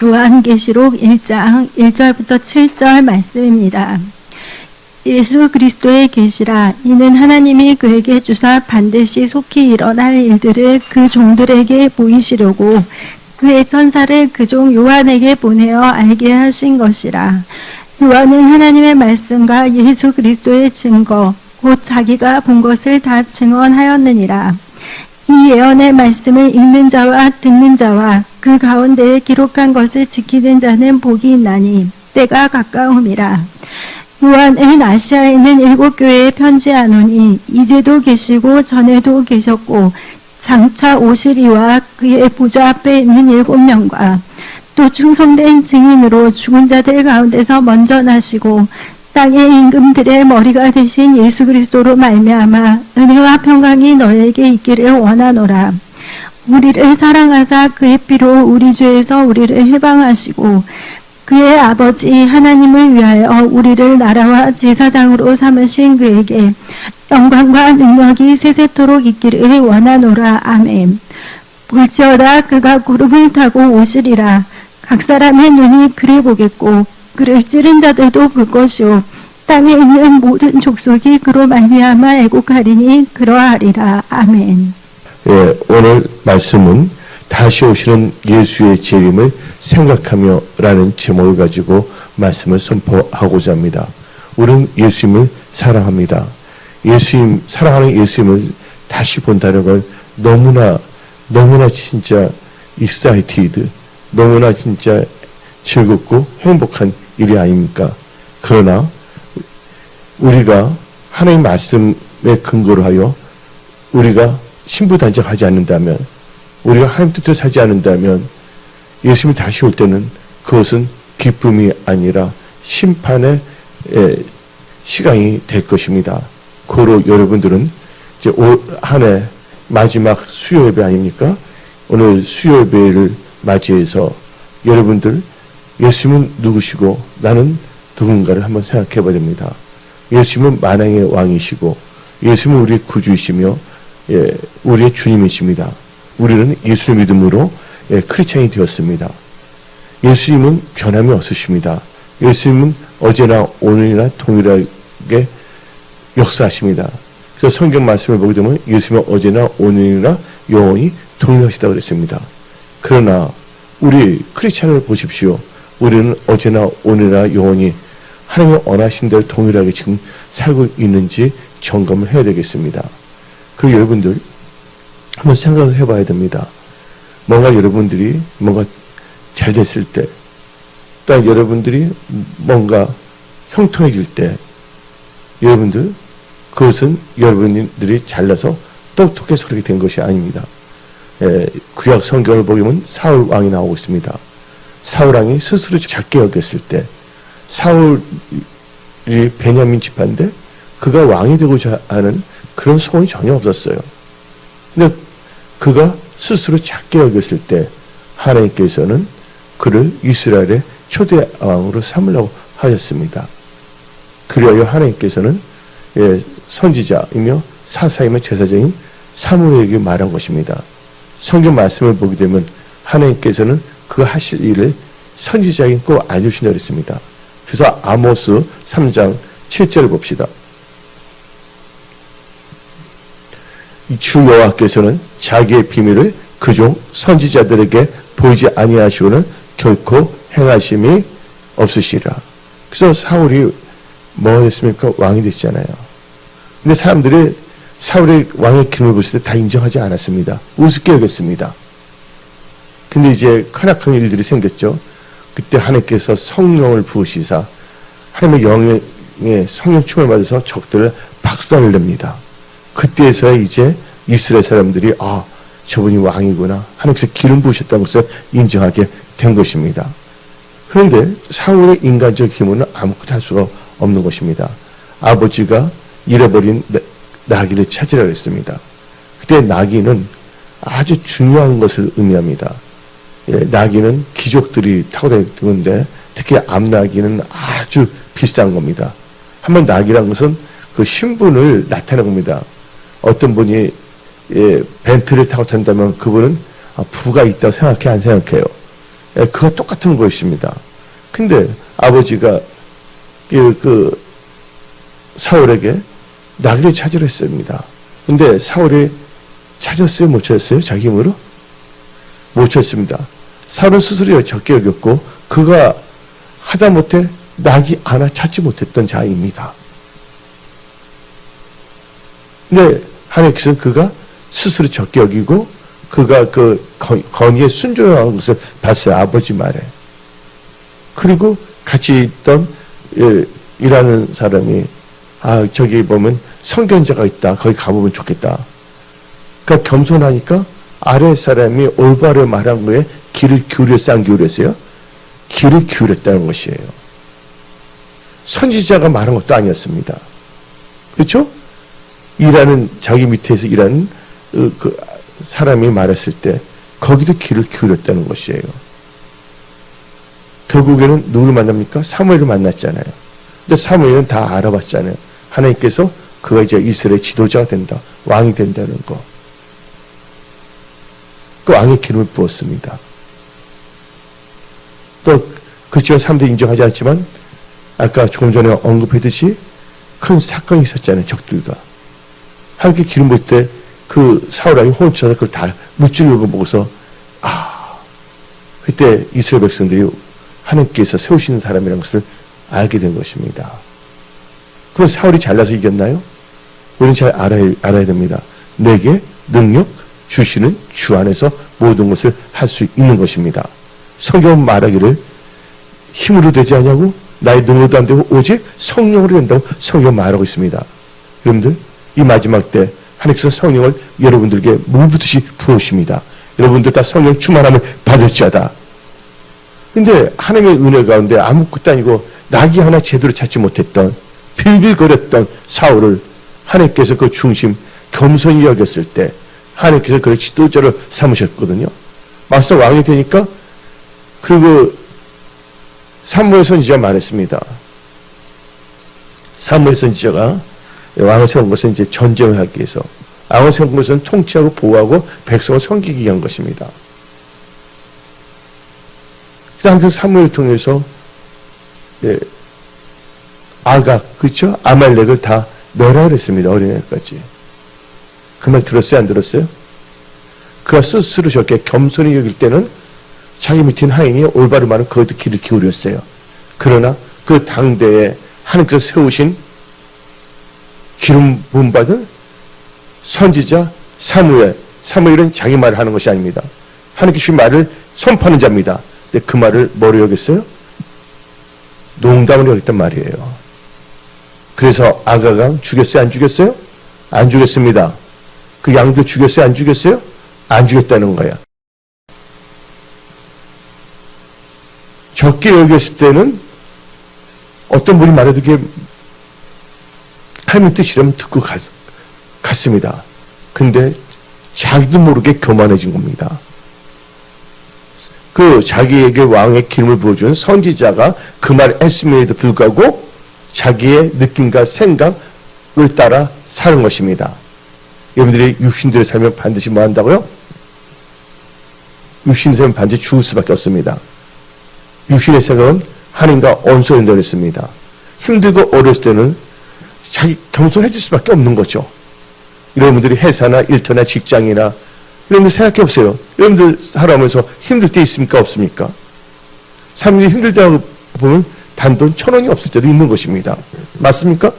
요한계시록 1장 1절부터 7절 말씀입니다. 예수 그리스도의 계시라. 이는 하나님이 그에게 주사 반드시 속히 일어날 일들을 그 종들에게 보이시려고 그의 천사를 그 종 요한에게 보내어 알게 하신 것이라. 요한은 하나님의 말씀과 예수 그리스도의 증거 곧 자기가 본 것을 다 증언하였느니라. 이 예언의 말씀을 읽는 자와 듣는 자와 그 가운데에 기록한 것을 지키는 자는 복이 있나니 때가 가까움이라. 요한은 아시아에 있는 7 교회에 편지하노니 이제도 계시고 전에도 계셨고 장차 오시리와 그의 보좌 앞에 있는 7명과 또 충성된 증인으로 죽은 자들 가운데서 먼저 나시고 땅의 임금들의 머리가 되신 예수 그리스도로 말미암아 은혜와 평강이 너에게 있기를 원하노라. 우리를 사랑하사 그의 피로 우리 죄에서 우리를 해방하시고 그의 아버지 하나님을 위하여 우리를 나라와 제사장으로 삼으신 그에게 영광과 능력이 세세토록 있기를 원하노라. 아멘. 볼지어다 그가 구름을 타고 오시리라. 각 사람의 눈이 그를 보겠고 그를 찌른 자들도 볼 것이요 땅에 있는 모든 족속이 그로 말미암아 애곡하리니 그러하리라. 아멘. 예, 오늘 말씀은 다시 오시는 예수의 재림을 생각하며 라는 제목을 가지고 말씀을 선포하고자 합니다. 우리는 예수님을 사랑합니다. 사랑하는 예수님을 다시 본다는 걸 너무나 진짜 excited, 너무나 진짜 즐겁고 행복한 일이 아닙니까? 그러나 우리가 하나님 말씀에 근거로 하여 우리가 신부단장하지 않는다면, 우리가 하나님 뜻대로 살지 않는다면 예수님이 다시 올 때는 그것은 기쁨이 아니라 심판의 시간이 될 것입니다. 그로 여러분들은 이제 올 한 해 마지막 수요 예배 아닙니까? 오늘 수요 예배를 맞이해서 여러분들 예수님은 누구시고 나는 누군가를 한번 생각해 봐야 됩니다. 예수님은 만왕의 왕이시고 예수님은 우리의 구주이시며 우리의 주님이십니다. 우리는 예수를 믿음으로 크리스찬이 되었습니다. 예수님은 변함이 없으십니다. 예수님은 어제나 오늘이나 동일하게 역사하십니다. 그래서 성경 말씀을 보게 되면 예수님은 어제나 오늘이나 영원히 동일하시다고 그랬습니다. 그러나 우리 크리스찬을 보십시오. 우리는 어제나 오늘이나 영원히 하나님의 원하신 대로 동일하게 지금 살고 있는지 점검을 해야 되겠습니다. 그리고 여러분들 한번 생각을 해봐야 됩니다. 뭔가 여러분들이 뭔가 잘 됐을 때, 또한 여러분들이 뭔가 형통해질 때, 여러분들 그것은 여러분들이 잘나서 똑똑해서 그렇게 된 것이 아닙니다. 구약 성경을 보면 사울 왕이 나오고 있습니다. 사울 왕이 스스로 작게 여겼을 때, 사울이 베냐민 지파인데 그가 왕이 되고자 하는 그런 소원이 전혀 없었어요. 근데 그가 스스로 작게 여겼을 때 하나님께서는 그를 이스라엘의 초대 왕으로 삼으려고 하셨습니다. 그리하여 하나님께서는 선지자이며 사사이며 제사장인 사무엘에게 말한 것입니다. 성경 말씀을 보게 되면 하나님께서는 그 하실 일을 선지자인 꼭 알려주신다고 했습니다. 그래서 아모스 3장 7절을 봅시다. 주 여호와께서는 자기의 비밀을 그종 선지자들에게 보이지 아니하시고는 결코 행하심이 없으시리라. 그래서 사울이 뭐가 됐습니까? 왕이 됐잖아요. 근데 사람들이 사울의 왕의 기능을 봤을 때 다 인정하지 않았습니다. 우습게 여겼습니다. 근데 이제 크나큰 일들이 생겼죠. 그때 하나님께서 성령을 부으시사 하나님의 영의 성령 충만을 받아서 적들을 박살을 냅니다. 그때에서야 이제 이스라엘 사람들이 저분이 왕이구나, 하나님께서 기름 부으셨다는 것을 인정하게 된 것입니다. 그런데 사울의 인간적 힘은 아무것도 할 수가 없는 것입니다. 아버지가 잃어버린 나귀를 찾으라고 했습니다. 그때 나귀는 아주 중요한 것을 의미합니다. 나귀는 귀족들이 타고 다니는데 특히 암나귀는 아주 비싼 겁니다. 한번 나귀란 것은 그 신분을 나타내는 겁니다. 어떤 분이 벤트를 타고 탄다면 그분은 부가 있다고 생각해, 안 생각해요? 그가 똑같은 것입니다. 근데 아버지가 그 사울에게 나귀를 찾으라 했습니다. 근데 사울이 찾았어요? 못 찾았어요? 자기 힘으로? 못 찾습니다. 사울은 스스로 적게 여겼고 그가 하다못해 낙이 하나 찾지 못했던 자입니다. 근데 하나님께서 그가 스스로 적게 여기고 그가 그 건의에 순종한 것을 봤어요. 아버지 말에. 그리고 같이 있던 일하는 사람이 저기 보면 선견자가 있다. 거기 가보면 좋겠다. 그러니까 겸손하니까 아래 사람이 올바로 말한 거에 귀를 기울였어요? 안 기울였어요? 귀를 기울였다는 것이에요. 선지자가 말한 것도 아니었습니다. 그렇죠? 자기 밑에서 일하는 그 사람이 말했을 때 거기도 귀를 기울였다는 것이에요. 결국에는 누구를 만납니까? 사무엘을 만났잖아요. 근데 사무엘은 다 알아봤잖아요. 하나님께서 그가 이제 이스라엘의 지도자가 된다. 왕이 된다는 거. 그 왕의 기름을 부었습니다. 또 그렇지만 사람들이 인정하지 않지만 아까 조금 전에 언급했듯이 큰 사건이 있었잖아요. 적들과. 하나님께 기름 부을 때 그 사울왕이 혼자서 그걸 다 무찌르고 보고서 그때 이스라엘 백성들이 하나님께서 세우시는 사람이라는 것을 알게 된 것입니다. 그럼 사울이 잘나서 이겼나요? 우리는 잘 알아야 됩니다. 내게 능력 주시는 주 안에서 모든 것을 할 수 있는 것입니다. 성경은 말하기를 힘으로 되지 않냐고 나의 능력도 안 되고 오직 성령으로 된다고 성경은 말하고 있습니다. 여러분들 이 마지막 때 하나님께서 성령을 여러분들에게 물붓듯이 부으십니다. 여러분들 다 성령 충만함을 받을지어다. 근데 하나님의 은혜 가운데 아무것도 아니고 낙이 하나 제대로 찾지 못했던 빌빌거렸던 사울을 하나님께서 그 중심 겸손히 여겼을 때 하나님께서 그를 지도자로 삼으셨거든요. 막상 왕이 되니까 그리고 사무엘 선지자가 말했습니다. 사무엘 선지자가 왕을 세운 것은 이제 전쟁을 하기 위해서 왕을 세운 것은 통치하고 보호하고 백성을 섬기기 위한 것입니다. 그래서 하나님께서 사무엘을 통해서 아각, 그렇죠? 아말렉을 다 멸하라 그랬습니다. 어린애까지. 그 말 들었어요? 안 들었어요? 그가 스스로 저렇게 겸손히 여길 때는 자기 밑에 있는 하인이 올바른 말은 그것도 귀를 기울였어요. 그러나 그 당대에 하나님께서 세우신 기름 부음 받은 선지자 사무엘은 자기 말을 하는 것이 아닙니다. 하나님께 주신 말을 선포하는 자입니다. 근데 그 말을 뭐로 여겼어요? 농담으로 여겼단 말이에요. 그래서 아가강 죽였어요? 안 죽였어요? 안 죽였습니다. 그 양들 죽였어요? 안 죽였어요? 안 죽였다는 거야. 적게 여겼을 때는 어떤 분이 말해도 그게 하나님 뜻이라면 듣고 갔습니다. 근데 자기도 모르게 교만해진 겁니다. 그 자기에게 왕의 기름을 부어준 선지자가 그 말을 했음에도 불구하고 자기의 느낌과 생각을 따라 사는 것입니다. 여러분들이 육신대로 살면 반드시 뭐 한다고요? 육신의 삶은 반드시 죽을 수밖에 없습니다. 육신의 생각은 하나님과 언소연대를 했습니다. 힘들고 어려울 때는 자기 겸손해질 수밖에 없는 거죠. 여러분들이 회사나 일터나 직장이나 여러분들 생각해 보세요. 여러분들 살아오면서 힘들 때 있습니까? 없습니까? 사람들이 힘들다고 보면 단돈 1,000원이 없을 때도 있는 것입니다. 맞습니까?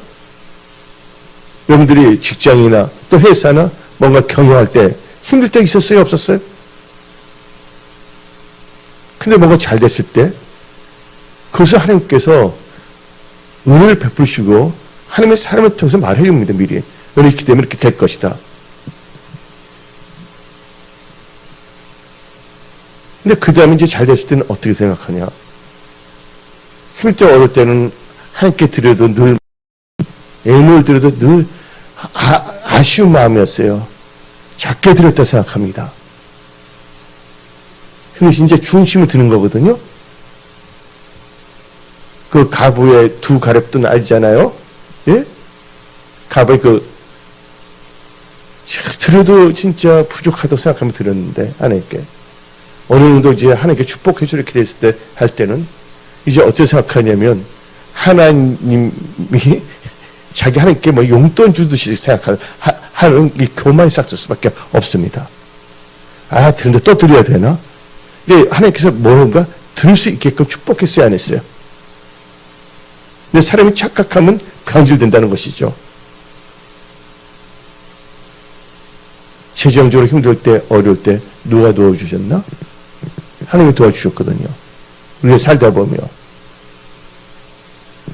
여러분들이 직장이나 또 회사나 뭔가 경영할 때 힘들 때 있었어요? 없었어요? 근데 뭔가 잘 됐을 때 그것을 하나님께서 은혜를 베푸시고 하나님의 사람을 통해서 말해 줍니다. 미리. 너는 이렇게 되면 이렇게 될 것이다. 근데 그 다음에 이제 잘 됐을 때는 어떻게 생각하냐. 힘들 때 어릴 때는 하나님께 드려도 늘 애물 드려도 늘 아쉬운 마음이었어요. 작게 드렸다 생각합니다. 근데 이제 중심을 드는 거거든요. 그 가부의 두 가렙도 알잖아요. 예? 가부의 드려도 진짜 부족하다고 생각하면 드렸는데 하나님께 어느 정도 이제 하나님께 축복해 주를 기도했을 때 할 때는 이제 어떻게 생각하냐면 하나님이 자기 하나님께 뭐 용돈 주듯이 하는 이 교만이 싹쓸 수밖에 없습니다. 아, 드는데 또 드려야 되나? 근데 하나님께서 뭔가 들을 수 있게끔 축복했어야 안 했어요. 근데 사람이 착각하면 변질된다는 것이죠. 재정적으로 힘들 때, 어려울 때 누가 도와주셨나? 하나님이 도와주셨거든요. 우리가 살다 보면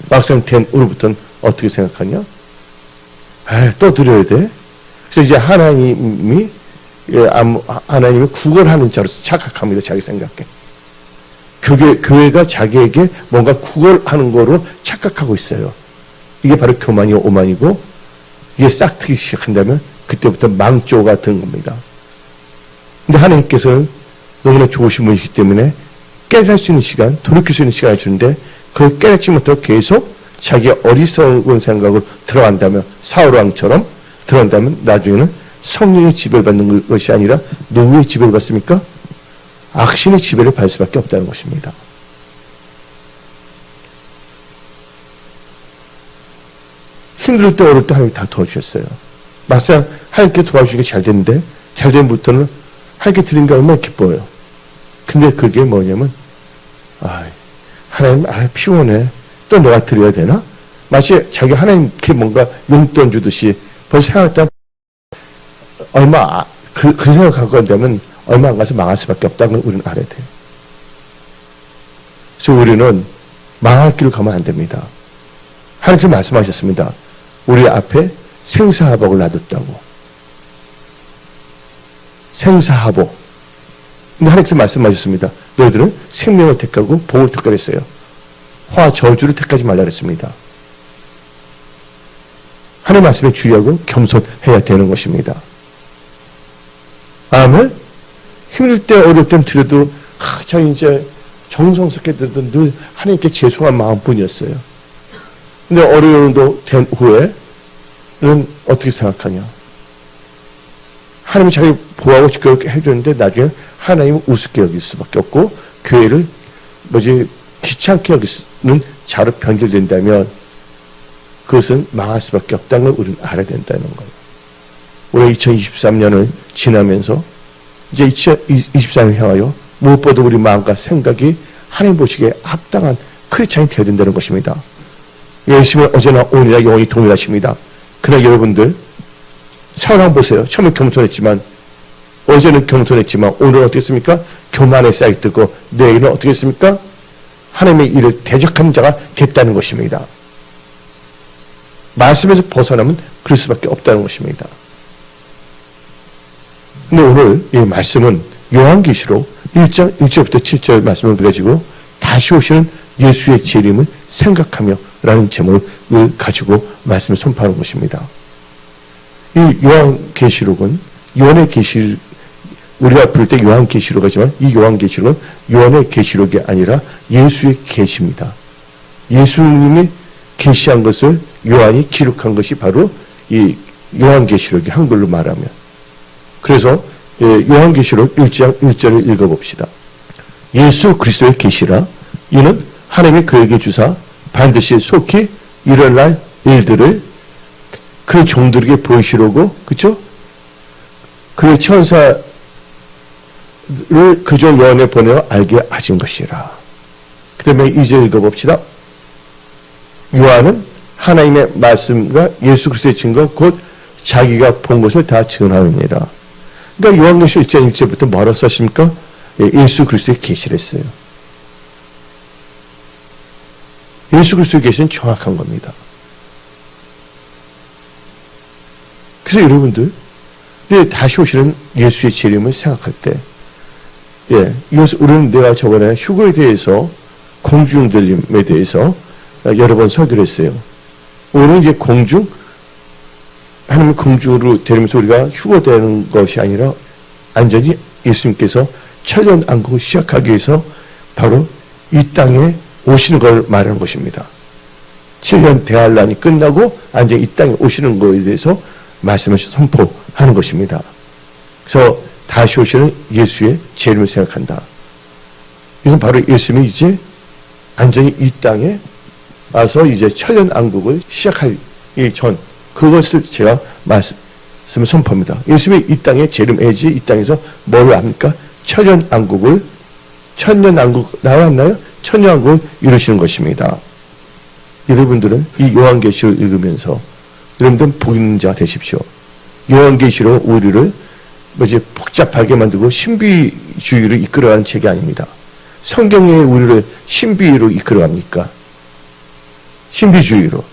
막상 된 후로부터는 어떻게 생각하냐? 아, 또 드려야 돼? 그래서 이제 하나님이 구걸하는 자로서 착각합니다. 자기 생각에. 교회가 자기에게 뭔가 구걸하는 거로 착각하고 있어요. 이게 바로 교만이고 오만이고, 이게 싹트기 시작한다면 그때부터 망조가 든 겁니다. 근데 하나님께서는 너무나 좋으신 분이시기 때문에 깨달을 수 있는 시간, 돌이킬 수 있는 시간을 주는데, 그걸 깨닫지 못하고 계속 자기 어리석은 생각으로 들어간다면, 사울왕처럼 들어간다면 나중에는 성령의 지배를 받는 것이 아니라 누구의 지배를 받습니까? 악신의 지배를 받을 수밖에 없다는 것입니다. 힘들 때 어려울 때 하나님이 다 도와주셨어요. 막상 하나님께 도와주기가 잘 됐는데, 잘 된 부터는 하나님께 드린 게 얼마나 기뻐요. 근데 그게 뭐냐면, 하나님, 피곤해. 또 내가 드려야 되나? 마치 자기 하나님께 뭔가 용돈 주듯이 벌써 생각했다. 그 생각하고 간다면 얼마 안 가서 망할 수밖에 없다는 걸 우리는 알아야 돼요. 그래서 우리는 망할 길을 가면 안 됩니다. 하나님께서 말씀하셨습니다. 우리 앞에 생사하복을 놔뒀다고. 생사하복. 근데 하나님께서 말씀하셨습니다. 너희들은 생명을 택하고 복을 택하라 했어요. 화와 저주를 택하지 말라 그랬습니다. 하나님 말씀에 주의하고 겸손해야 되는 것입니다. 아멘. 힘들 때 어려울 땐 드려도 참 이제 정성스럽게 드려도 늘 하나님께 죄송한 마음뿐이었어요. 근데 어려움도 된 후에는 어떻게 생각하냐? 하나님이 자기 보호하고 지켜게 해주는데 나중에 하나님은 우습게 여길 수밖에 없고 교회를 귀찮게 여기는 자로 변질된다면 그것은 망할 수밖에 없다는 걸 우리는 알아야 된다는 거예요. 올해 2023년을 지나면서 이제 2024년을 향하여 무엇보다 우리 마음과 생각이 하나님 보시기에 합당한 크리스찬이 되어야 된다는 것입니다. 예수님은 어제나 오늘이나 영원히 동일하십니다. 그러나 여러분들 상황 보세요. 처음에 겸손했지만 어제는 겸손했지만 오늘은 어떻게 했습니까? 교만에 쌓여있고 내일은 어떻게 했습니까? 하나님의 일을 대적하는 자가 됐다는 것입니다. 말씀에서 벗어나면 그럴 수밖에 없다는 것입니다. 근데 오늘 이 말씀은 요한계시록 1장 1절부터 7절 말씀을 가지고 다시 오시는 예수의 재림을 생각하며 라는 제목을 가지고 말씀을 선포하는 것입니다. 이 요한계시록은 요한의 계시 우리가 부를 때 요한계시록 하지만 이 요한계시록은 요한의 계시록이 아니라 예수의 계시입니다. 예수님이 계시한 것을 요한이 기록한 것이 바로 이 요한계시록이 한글로 말하면. 그래서 요한계시록 1장 1절을 읽어봅시다. 예수 그리스도의 계시라 이는 하나님이 그에게 주사 반드시 속히 일어날 일들을 그 종들에게 보이시려고 그렇죠? 그 천사를 그종 요한에 보내어 알게 하신 것이라. 그 다음에 2절 읽어봅시다. 요한은 하나님의 말씀과 예수 그리스도의 증거 곧 자기가 본 것을 다 증언하느니라. 그러니까 요한계시록 1장 1절부터 뭐라고 썼습니까? 예수 그리스도의 계시를 했어요. 예수 그리스도의 계시는 정확한 겁니다. 그래서 여러분들 다시 오시는 예수의 재림을 생각할 때 이것을 우리는 내가 저번에 휴거에 대해서 공중들림에 대해서 여러 번 설교를 했어요. 오늘은 이제 하나님의 공중으로 데리면서 우리가 휴거되는 것이 아니라 완전히 예수님께서 천년왕국을 시작하기 위해서 바로 이 땅에 오시는 걸 말하는 것입니다. 7년 대환란이 끝나고 완전히 이 땅에 오시는 것에 대해서 말씀을 선포하는 것입니다. 그래서 다시 오시는 예수의 재림을 생각한다. 이것은 바로 예수님이 이제 완전히 이 땅에 와서 이제 천년왕국을 시작할 전 그것을 제가 말씀을 선포합니다. 예수님이 이 땅에 재림해야지 이 땅에서 뭘 합니까? 천년왕국 나왔나요? 천년왕국을 이루시는 것입니다. 여러분들은 이 요한계시록을 읽으면서 여러분들은 복 있는 자 되십시오. 요한계시록 우리를 복잡하게 만들고 신비주의로 이끌어가는 책이 아닙니다. 성경에 우리를 신비로 이끌어갑니까? 신비주의로.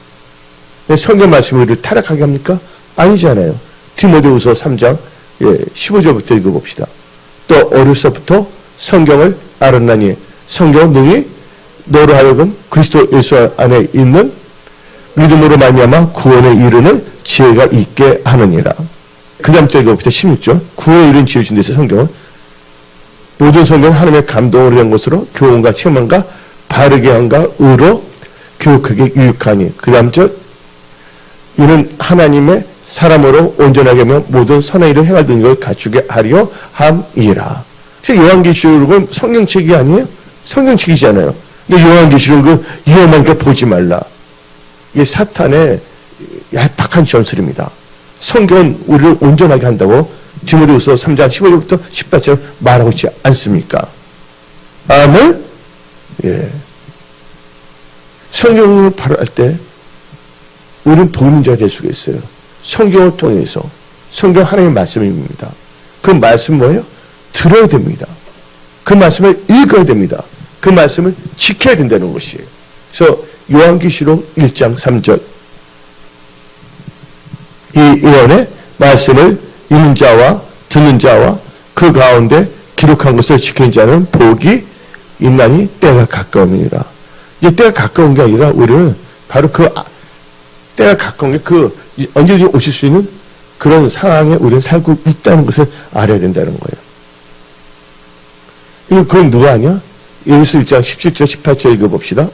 성경 말씀이 우리를 타락하게 합니까? 아니잖아요. 디모데후서 3장 15절부터 읽어봅시다. 또 어려서부터 성경을 알았나니 성경은 능히 너로 하여금 그리스도 예수 안에 있는 믿음으로 말미암아 구원에 이르는 지혜가 있게 하느니라. 그 다음 또 읽어봅시다. 16절. 구원에 이르는 지혜를 준 데서 성경은 모든 성경은 하나님의 감동으로 된 것으로 교훈과 책망과 바르게 함과 의로 교육하게 유익하니. 그 다음 절. 이는 하나님의 사람으로 온전하게 하며 모든 선한 일을 행할 능력을 갖추게 하려 함이라. 그래서 요한계시록은 성경책이 아니에요? 성경책이잖아요. 근데 요한계시록은 위험하니까 보지 말라. 이게 사탄의 얄팍한 전술입니다. 성경은 우리를 온전하게 한다고 디모데후서 3장 15절부터 18절 말하고 있지 않습니까? 아멘? 예. 성경을 발언할 때 우리는 복 있는 자가 될 수가 있어요. 성경을 통해서. 성경 하나님의 말씀입니다. 그 말씀 뭐예요? 들어야 됩니다. 그 말씀을 읽어야 됩니다. 그 말씀을 지켜야 된다는 것이에요. 그래서 요한계시록 1장 3절 이 예언의 말씀을 읽는 자와 듣는 자와 그 가운데 기록한 것을 지키는 자는 복이 있나니 때가 가까움이니라. 이제 때가 가까운 게 아니라 우리는 바로 그 때가 가까운 게 언제든지 오실 수 있는 그런 상황에 우리는 살고 있다는 것을 알아야 된다는 거예요. 그건 누가 아니야? 예수 1장 17절 18절 읽어봅시다.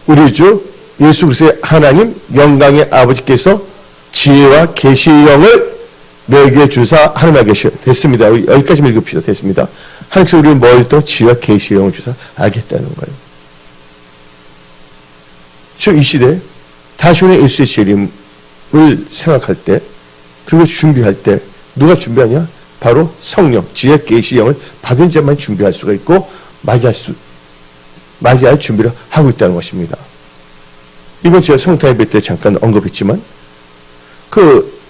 우리 주 예수 그리스도의 하나님 영광의 아버지께서 지혜와 계시의 영을 내게 주사 하나님께 계시오. 됐습니다. 여기까지 읽읍시다. 됐습니다. 하나님께서 우리를 뭘 또 지혜와 계시의 영을 주사 알겠다는 거예요. 지금 이 시대에 다시 오는 예수의 재림을 생각할 때 그리고 준비할 때 누가 준비하냐? 바로 성령, 지혜, 계시의 영을 받은 자만 준비할 수가 있고 맞이할 준비를 하고 있다는 것입니다. 이번 제가 성탄 예배 때 잠깐 언급했지만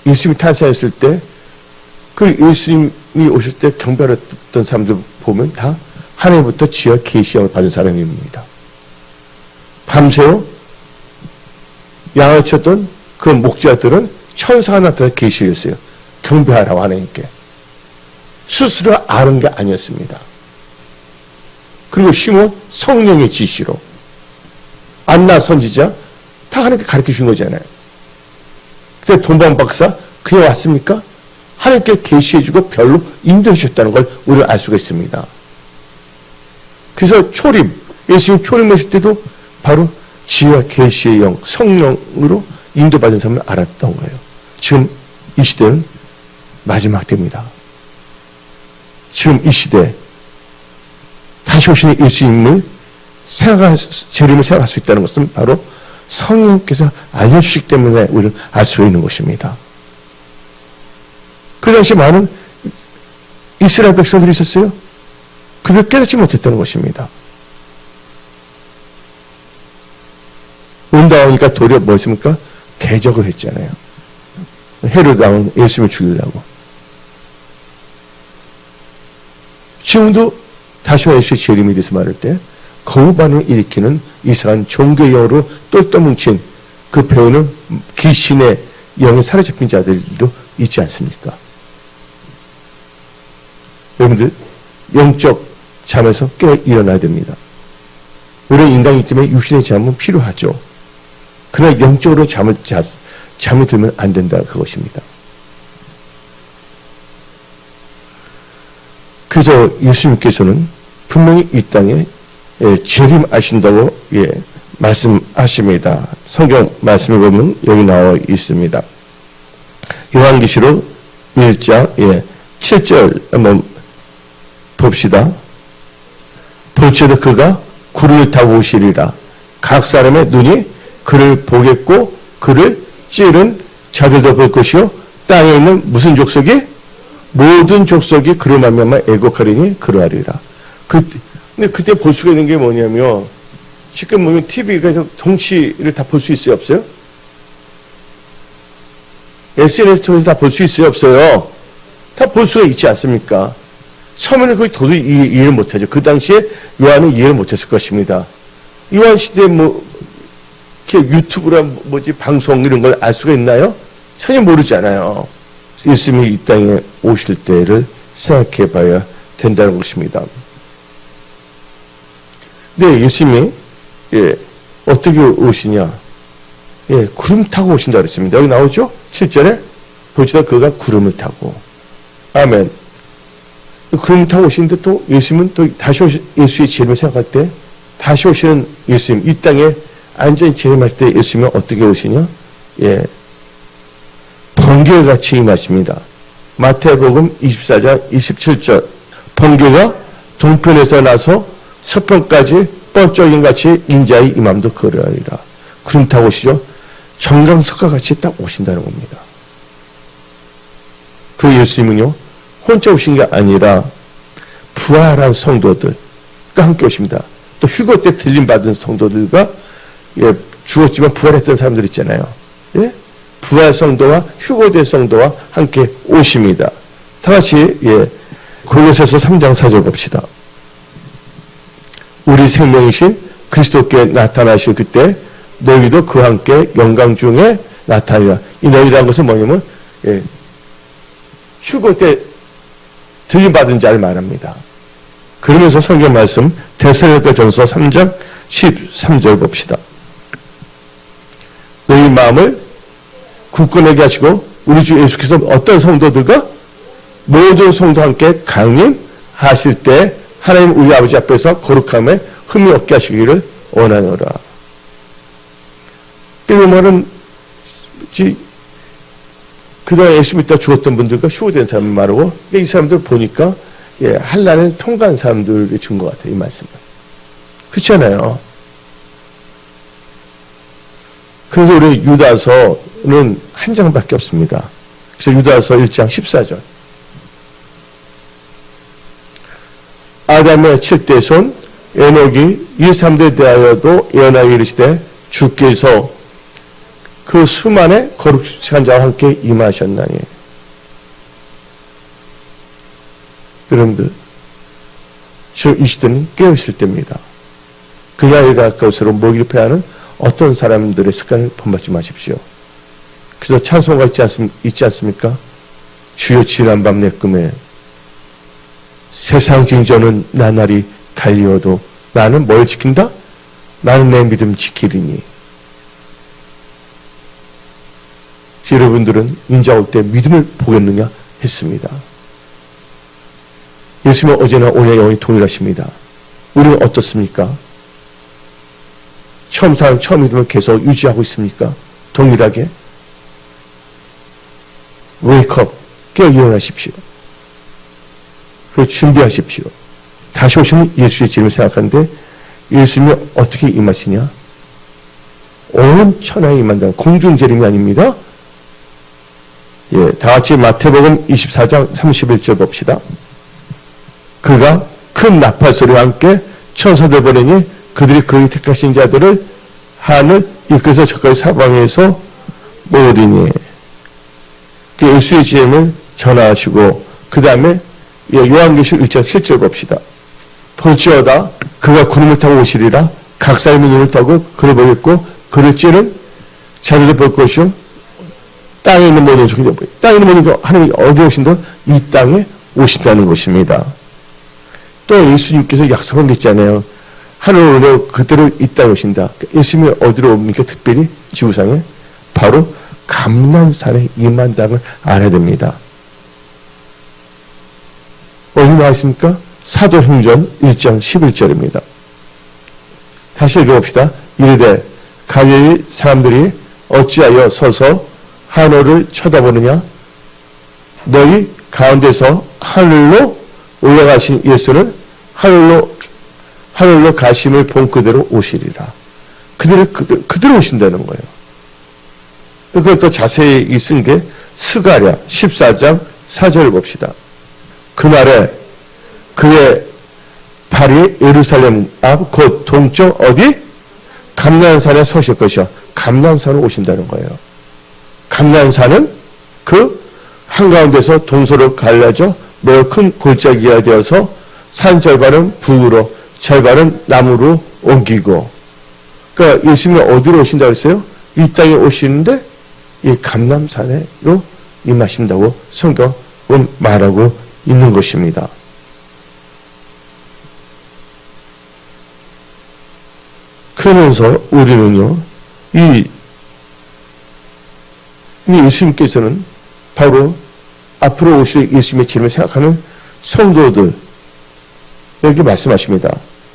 예수님이 탄생했을 때 예수님이 오실 때 경배했던 사람들 보면 다 하나님부터 지혜와 계시의 영을 받은 사람입니다. 밤새워 양을 쳤던 그 목자들은 천사가 나타나 계시를 했어요. 경배하라고 하나님께. 스스로 아는 게 아니었습니다. 그리고 시몬 성령의 지시로 안나 선지자 다 하나님께 가르쳐 준 거잖아요. 근데 돈방 박사 그냥 왔습니까? 하나님께 계시해주고 별로 인도해 주셨다는 걸 우리는 알 수가 있습니다. 그래서 예수님 초림하실 때도 바로 지혜와 계시의 영, 성령으로 인도받은 사람을 알았던 거예요. 지금 이 시대는 마지막 때입니다. 지금 이 시대 다시 오시는 예수님을 재림을 생각할 수 있다는 것은 바로 성령께서 알려주시기 때문에 우리는 알 수 있는 것입니다. 그 당시 많은 이스라엘 백성들이 있었어요. 그걸 깨닫지 못했다는 것입니다. 온다오니까 도리어 뭐 했습니까? 대적을 했잖아요. 헤로드 왕은 예수님을 죽이려고. 지금도 다시 예수의 재림에 대해서 말할 때 거부반응을 일으키는 이상한 종교의 영으로 똘똘 뭉친 그 배우는 귀신의 영에 사로잡힌 자들도 있지 않습니까? 여러분들 영적 잠에서 깨 일어나야 됩니다. 우리는 인간이기 때문에 육신의 잠은 필요하죠. 그러나 영적으로 잠을 들면 안 된다 그것입니다. 그래서 예수님께서는 분명히 이 땅에 재림하신다고 말씀하십니다. 성경 말씀을 보면 여기 나와 있습니다. 요한계시록 1장 7절 한번 봅시다. 볼지어다 그가 구름을 타고 오시리라. 각 사람의 눈이 그를 보겠고 그를 찌른 자들도 볼 것이요 땅에 있는 무슨 족속이 모든 족속이 그로 말미암아 애곡하리니 그러하리라. 근데 그때 볼 수가 있는 게 뭐냐면 지금 보면 TV에서 정치를 다 볼 수 있어요 없어요? SNS 통해서 다 볼 수 있어요 없어요? 다 볼 수가 있지 않습니까? 처음에는 거의 도저히 이해를 못하죠. 그 당시에 요한은 이해를 못했을 것입니다. 요한 시대에 이렇게 유튜브랑 방송 이런 걸 알 수가 있나요? 전혀 모르잖아요. 예수님이 이 땅에 오실 때를 생각해 봐야 된다는 것입니다. 네, 예수님이 어떻게 오시냐? 구름 타고 오신다 그랬습니다. 여기 나오죠? 7절에 보시다 그가 구름을 타고. 아멘. 구름 타고 오시는데 또 예수님은 또 다시 예수의 재림을 생각할 때 다시 오시는 예수님, 이 땅에 안전히 재림할 때 예수님은 어떻게 오시냐? 번개같이 임하십니다. 마태복음 24장 27절. 번개가 동편에서 나서 서편까지 번쩍임같이 인자의 임함도 그러하리라. 구름 타고 오시죠? 정강석과 같이 딱 오신다는 겁니다. 그 예수님은요, 혼자 오신 게 아니라 부활한 성도들과 함께 오십니다. 또 휴거 때 들림받은 성도들과 죽었지만 부활했던 사람들 있잖아요. 부활 성도와 휴거된 성도와 함께 오십니다. 다 같이 골로새서 3장 4절 봅시다. 우리 생명이신 그리스도께 나타나실 그때 너희도 그와 함께 영광 중에 나타나리라. 이 너희라는 것은 뭐냐면 휴거 때 들림받은 자를 말합니다. 그러면서 성경 말씀 데살로니가전서 3장 13절 봅시다. 너희 마음을 굳건하게 하시고 우리 주 예수께서 어떤 성도들과 모든 성도와 함께 강림하실 때 하나님 우리 아버지 앞에서 거룩함에 흠이 없게 하시기를 원하노라. 이 말은 그동안 예수 믿다 죽었던 분들과 휴거된 사람을 말하고 이 사람들 보니까 한란을 통과한 사람들이 준 것 같아요. 이 말씀은. 그렇잖아요. 그래서 우리 유다서는 한 장밖에 없습니다. 그래서 유다서 1장 14절. 아담의 7대 손 에녹이 이 3대 대하여도 예언하여 이르시되 주께서 그 수만의 거룩한 자와 함께 임하셨나니. 여러분들 지금 이 시대는 깨어있을 때입니다. 그냐에 가까울수록 모기를 패하는 어떤 사람들의 습관을 본받지 마십시오. 그래서 찬송가 있지 않습니까? 주여 지난 밤 내 꿈에 세상 징조는 나날이 달리어도 나는 뭘 지킨다? 나는 내 믿음 지키리니. 여러분들은 인자 올 때 믿음을 보겠느냐 했습니다. 예수님은 어제나 오늘 영원히 동일하십니다. 우리는 어떻습니까? 처음 믿음을 계속 유지하고 있습니까? 동일하게? Wake up. 깨어 일어나십시오. 그리고 준비하십시오. 다시 오시는 예수의 재림을 생각하는데 예수님이 어떻게 임하시냐? 온 천하에 임한다는 공중재림이 아닙니다. 다 같이 마태복음 24장 31절 봅시다. 그가 큰 나팔 소리와 함께 천사들 보내니 그들이 그의 택하신 자들을 하늘 이끌어서 저까지 사방에서 모으리니. 예수의 재림을 전하시고 그 다음에 요한계시록 1장 7절 봅시다. 볼지어다 그가 구름을 타고 오시리라. 각 사람의 눈을 타고 그를 보겠고 그를 찌른 자들을 볼 것이요 땅에 있는 모든 종이 땅에 있는 모든 종 하나님이 어디 오신다? 이 땅에 오신다는 것입니다. 또 예수님께서 약속한 게 있잖아요. 하늘로 그대로 이 땅에 오신다. 예수님이 어디로 옵니까? 특별히 지구상에 바로 감난산에 임한다는 알아야 됩니다. 어디 나와 있습니까? 사도행전 1장 11절입니다. 다시 읽어봅시다. 이르되 갈릴리 사람들이 어찌하여 서서 하늘을 쳐다보느냐? 너희 가운데서 하늘로 올라가신 예수는 하늘로 가심을 본 그대로 오시리라. 그대로 오신다는 거예요. 그걸 또 자세히 쓴 게 스가랴 14장 4절을 봅시다. 그날에 그의 발이 예루살렘 앞 곧 동쪽 어디? 감난산에 서실 것이요. 감난산으로 오신다는 거예요. 감난산은 그 한가운데서 동서로 갈라져 매우 큰 골짜기가 되어서 산 절반은 북으로 절반은 남으로 옮기고, 그러니까 예수님이 어디로 오신다고 했어요? 이 땅에 오시는데 이 감난산으로 임하신다고 성경은 말하고 있는 것입니다. 그러면서 우리는요, 이 예수님께서는 바로 앞으로 오실 예수님의 재림을 생각하는 성도들, 여기 말씀하십니다.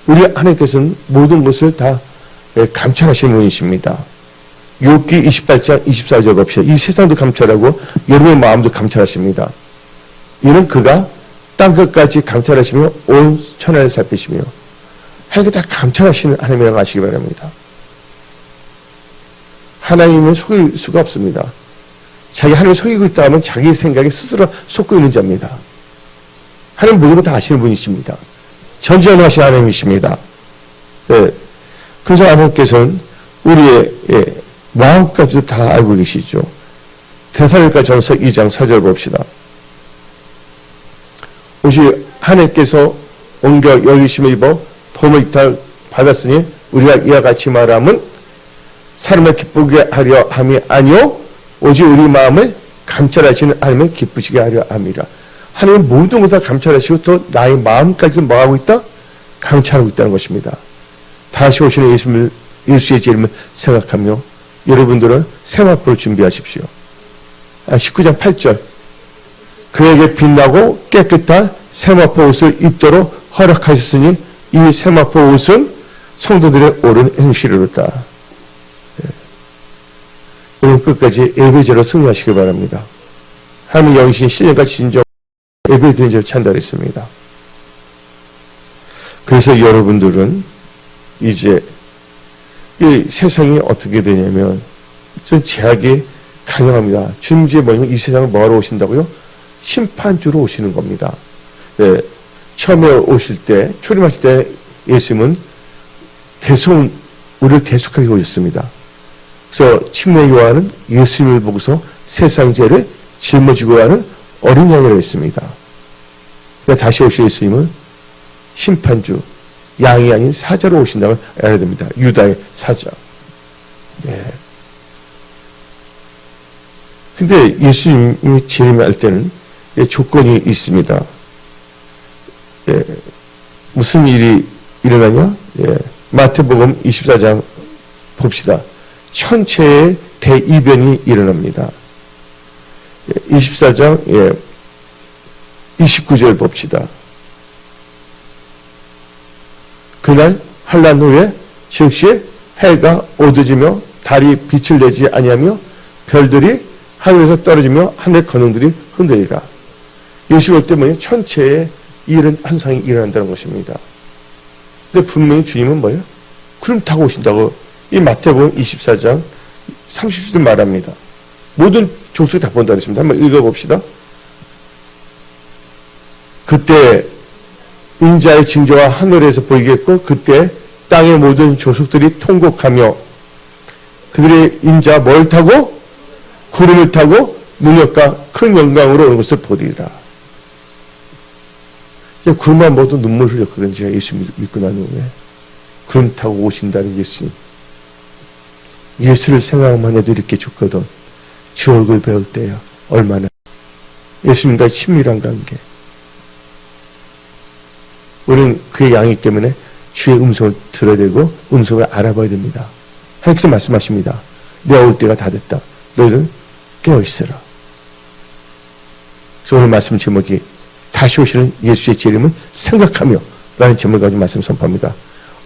우리 하나님께서는 모든 것을 다 감찰하시는 분이십니다. 욥기 28장 24절 봅시다. 이 세상도 감찰하고 여러분의 마음도 감찰하십니다. 이는 그가 땅끝까지 감찰하시며 온 천하를 살피시며, 하나님께 다 감찰하시는 하나님이라고 아시기 바랍니다. 하나님은 속일 수가 없습니다. 자기 하나님을 속이고 있다 하면 자기 생각에 스스로 속고 있는 자입니다. 하나님 모든 걸 다 아시는 분이십니다. 전지전능하신 하나님이십니다. 네. 그래서 하나님께서는 우리의 마음까지도 다 알고 계시죠. 데살로니가 전서 2장 4절 봅시다. 오직 하나님께서 옮겨 여기심을 입어 봄을 받았으니 우리가 이와 같이 말함은 사람을 기쁘게 하려 함이 아니요 오직 우리 마음을 감찰하시는 하나님을 기쁘시게 하려 함이라. 하나님은 모든 걸 다 감찰하시고 또 나의 마음까지도 뭐하고 있다? 감찰하고 있다는 것입니다. 다시 오시는 예수의 재림을 생각하며 여러분들은 세마포를 준비하십시오. 19장 8절 그에게 빛나고 깨끗한 세마포 옷을 입도록 허락하셨으니 이 세마포 옷은 성도들의 옳은 행실이로다. 여러분 끝까지 예배제로 승리하시기 바랍니다. 하나님 영신 신령과 진정 예배 드린 자로 찬달했습니다. 그래서 여러분들은 이제 이 세상이 어떻게 되냐면 좀 제약이 강력합니다. 주님이 뭐냐면 이 세상을 뭐하러 오신다고요? 심판주로 오시는 겁니다. 네, 처음에 오실 때 초림하실 때 예수님은 우리를 대속하게 오셨습니다. 그래서 침례 요한은 예수님을 보고서 세상 죄를 짊어지고 가는 어린 양이라고 했습니다. 그러니까 다시 오실 예수님은 심판주, 양이 아닌 사자로 오신다고 알아야 됩니다. 유다의 사자. 예. 근데 예수님이 재림할 때는 조건이 있습니다. 예. 무슨 일이 일어나냐? 예. 마태복음 24장 봅시다. 천체의 대이변이 일어납니다. 24장 29절 봅시다. 그날 환난 후에 즉시 해가 어두워지며 달이 빛을 내지 아니하며 별들이 하늘에서 떨어지며 하늘 건능들이 흔들리라. 예수 올 때 뭐예요? 천체의 이런 현상이 일어난다는 것입니다. 근데 분명히 주님은 뭐예요? 구름 타고 오신다고 이 마태복음 24장 30절 말합니다. 모든 족속이 다 본다고 했습니다. 한번 읽어봅시다. 그때 인자의 징조가 하늘에서 보이겠고 그때 땅의 모든 족속들이 통곡하며 그들의 인자 뭘 타고? 구름을 타고 능력과 큰 영광으로 오는 것을 보리라. 구름만 모두 눈물 흘렸거든요. 제가 예수 믿고 난 후에. 구름 타고 오신다는 예수님. 예수를 생각만 해도 이렇게 좋거든. 주 얼굴 배울 때야. 얼마나. 예수님과 친밀한 관계. 우리는 그의 양이기 때문에 주의 음성을 들어야 되고 음성을 알아봐야 됩니다. 하나님께서 말씀하십니다. 내가 올 때가 다 됐다. 너희는 깨어있으라. 그래서 오늘 말씀 제목이 다시 오시는 예수의 재림을 생각하며 라는 제목을 가지고 말씀 선포합니다.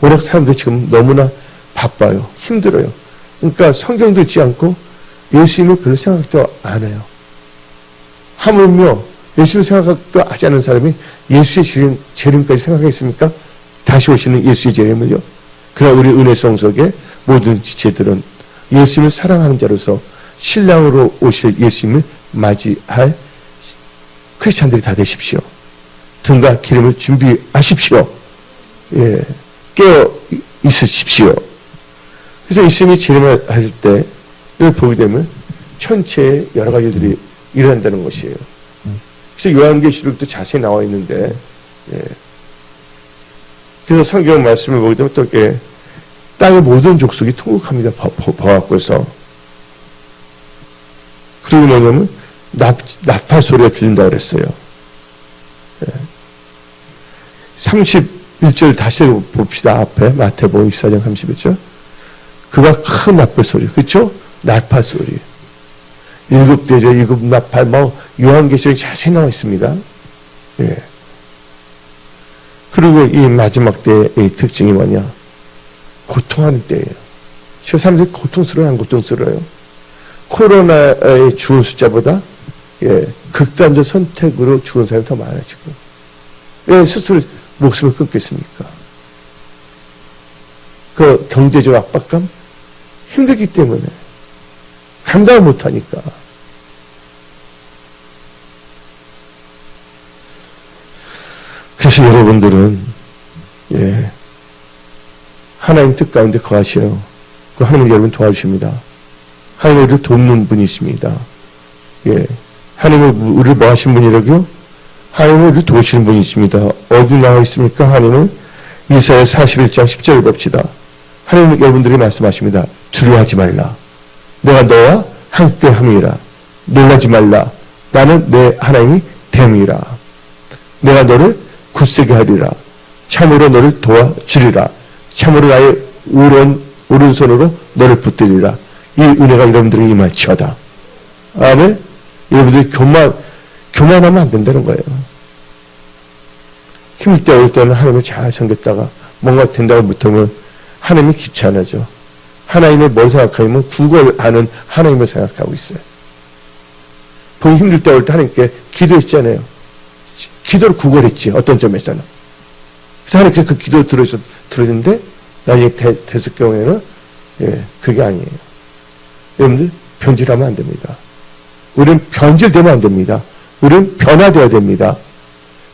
워낙 사람들이 지금 너무나 바빠요. 힘들어요. 그러니까 성경도 읽지 않고 예수님을 별로 생각도 안 해요. 하물며 예수를 생각도 하지 않은 사람이 예수의 재림까지 생각했습니까? 다시 오시는 예수의 재림을요. 그러나 우리 은혜 성속의 모든 지체들은 예수님을 사랑하는 자로서 신랑으로 오실 예수님을 맞이할 크리스찬들이 다 되십시오. 등과 기름을 준비하십시오. 예, 깨어 있으십시오. 그래서 예수님이 재림을 하실 때 이걸 보게 되면 천체에 여러 가지들이 일어난다는 것이에요. 그래서 요한계시록도 자세히 나와 있는데, 예. 그래서 성경 말씀을 보게 되면 또 이렇게 땅의 모든 족속이 통곡합니다. 보았고서. 그리고 뭐냐면 나팔 소리가 들린다고 그랬어요. 예. 31절 다시 봅시다. 앞에 마태복음 24장 31절. 그가 큰 나팔 소리, 그렇죠? 나팔 소리. 일곱 대저, 일곱 나팔, 요한계시록에 자세히 나와 있습니다. 예. 그리고 이 마지막 때의 특징이 뭐냐? 고통하는 때예요. 지금 사람들이 고통스러워요, 안 고통스러워요? 코로나의 죽은 숫자보다, 예, 극단적 선택으로 죽은 사람이 더 많아요, 지금. 왜 스스로 목숨을 끊겠습니까? 그 경제적 압박감? 힘들기 때문에. 감당을 못하니까. 그래서 여러분들은, 예, 하나님 뜻 가운데 거하시오. 그 하나님은 여러분 도와주십니다. 하나님은 우리를 돕는 분이십니다. 예, 하나님은 우리를 뭐 하신 분이라고요? 하나님은 우리를 도우시는 분이십니다. 어디 나와 있습니까? 하나님은 이사야 41장 10절을 봅시다. 하나님은 여러분들이 말씀하십니다. 두려워하지 말라. 내가 너와 함께 함이라. 놀라지 말라. 나는 내 하나님이 됨이라. 내가 너를 굳세게 하리라. 참으로 너를 도와주리라. 참으로 나의 오른손으로 너를 붙들리라. 이 은혜가 여러분들에게 임할지어다. 아멘. 여러분들이 교만하면 안 된다는 거예요. 힘들 때 올 때는 하나님을 잘 섬겼다가 뭔가 된다고 못하면 하나님이 귀찮아져. 하나님을 뭘 생각하면 국어를 아는 하나님을 생각하고 있어요. 보기 힘들 때 올 때 하나님께 기도했잖아요. 기도를 구걸했지, 어떤 점에서는. 그래서 하나님께서 그 기도 들어줬는데, 나중에 됐을 경우에는, 예, 그게 아니에요. 여러분들, 변질하면 안 됩니다. 우리는 변질되면 안 됩니다. 우리는 변화되어야 됩니다.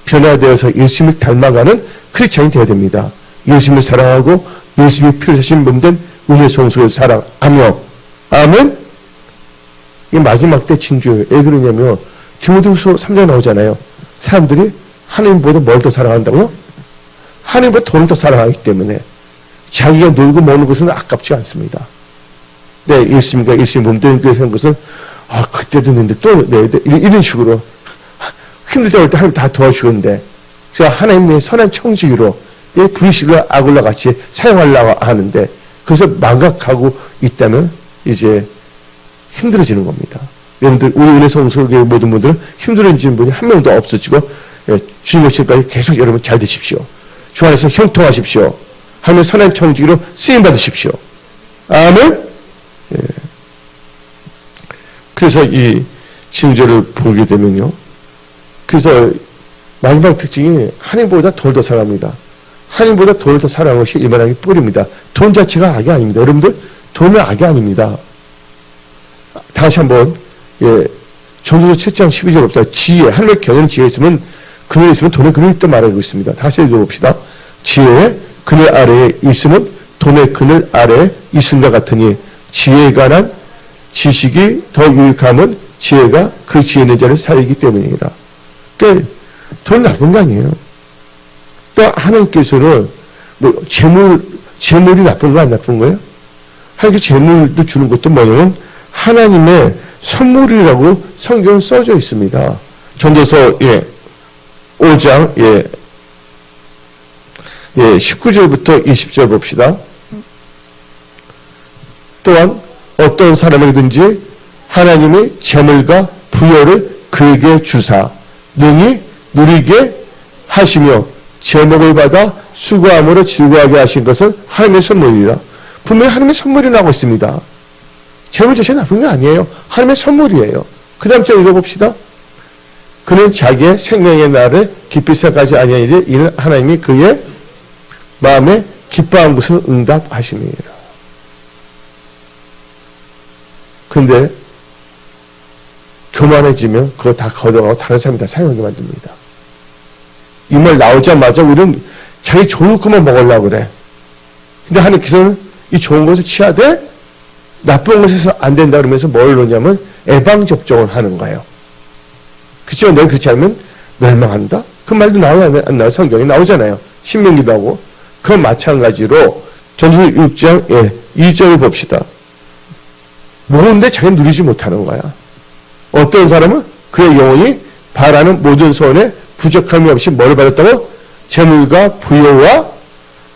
변화되어서 예수님을 닮아가는 크리스찬이 되어야 됩니다. 예수님을 사랑하고, 예수님이 피를 사신 몸된 은혜 성소를 사랑하며, 아멘? 이 마지막 때 징조예요. 왜 그러냐면, 디모데후서 3장 나오잖아요. 사람들이 하나님보다 뭘 더 사랑한다고요? 하나님보다 돈을 더 사랑하기 때문에 자기가 놀고 먹는 것은 아깝지 않습니다. 네, 예수님과 예수님 몸되는 교회 사는 것은 그때도 냈는데 또 내야 돼. 이런 식으로 힘들 때 올 때 하나님 다 도와주는데 그래서 하나님의 선한 청지기로 불의식을 아굴라 같이 사용하려고 하는데 그래서 망각하고 있다면 이제 힘들어지는 겁니다. 여러분들, 우리 은혜 성소교회 모든 분들은 힘들어지는 분이 한 명도 없어지고, 예, 주님 오실까지 계속 여러분 잘 되십시오. 주 안에서 형통하십시오. 하나님의 선한 청지기로 쓰임받으십시오. 아멘? 예. 그래서 이 징조를 보게 되면요. 그래서 마지막 특징이 하나님보다 돈을 더 사랑합니다. 하나님보다 돈을 더 사랑하는 것이 일반하게 뿌립니다. 돈 자체가 악이 아닙니다. 여러분들, 돈은 악이 아닙니다. 다시 한번, 예, 전도서 7장 12절 봅시다. 지혜, 하늘의 견해는 지혜에 있으면, 그늘에 있으면 돈의 그늘이 있다 말하고 있습니다. 다시 읽어봅시다. 지혜의 그늘 아래에 있으면 돈의 그늘 아래에 있음과 같으니, 지혜에 관한 지식이 더 유익함은 지혜가 그 지혜 있는 자를 살리기 때문이라. 그러니까, 돈 나쁜 거 아니에요. 또, 하나님께서는, 재물이 나쁜 거 안 나쁜 거예요? 하나님께 재물도 주는 것도 뭐냐면, 하나님의 선물이라고 성경은 써져 있습니다. 전도서 5장 19절부터 20절 봅시다. 또한 어떤 사람에게든지 하나님의 재물과 부여를 그에게 주사 능히 누리게 하시며 제목을 받아 수고함으로 즐거워하게 하신 것은 하나님의 선물이라. 분명히 하나님의 선물이 나오고 있습니다. 재물 자체는 나쁜 게 아니에요. 하나님의 선물이에요. 그 다음 절 읽어봅시다. 그는 자기의 생명의 날을 깊이 생각하지 아니하니 이는 하나님이 그의 마음에 기뻐한 것을 응답하심이라. 근데 교만해지면 그거 다 걷어가고 다른 사람이 다 사용하게 만듭니다. 이 말 나오자마자 우리는 자기 좋을 것만 먹으려고 그래. 근데 하나님께서는 이 좋은 것을 취하되 나쁜 것에서 안 된다 그러면서 뭘 놓냐면 예방접종을 하는 거예요. 그렇죠? 내가 그렇지 않으면 멸망한다? 그 말도 나와요, 안 나와요? 성경에 나오잖아요. 신명기도 하고. 그건 마찬가지로 전도서 6장 2절을 봅시다. 모르는데 자기는 누리지 못하는 거야. 어떤 사람은 그의 영혼이 바라는 모든 소원에 부족함이 없이 뭐를 받았다고? 재물과 부여와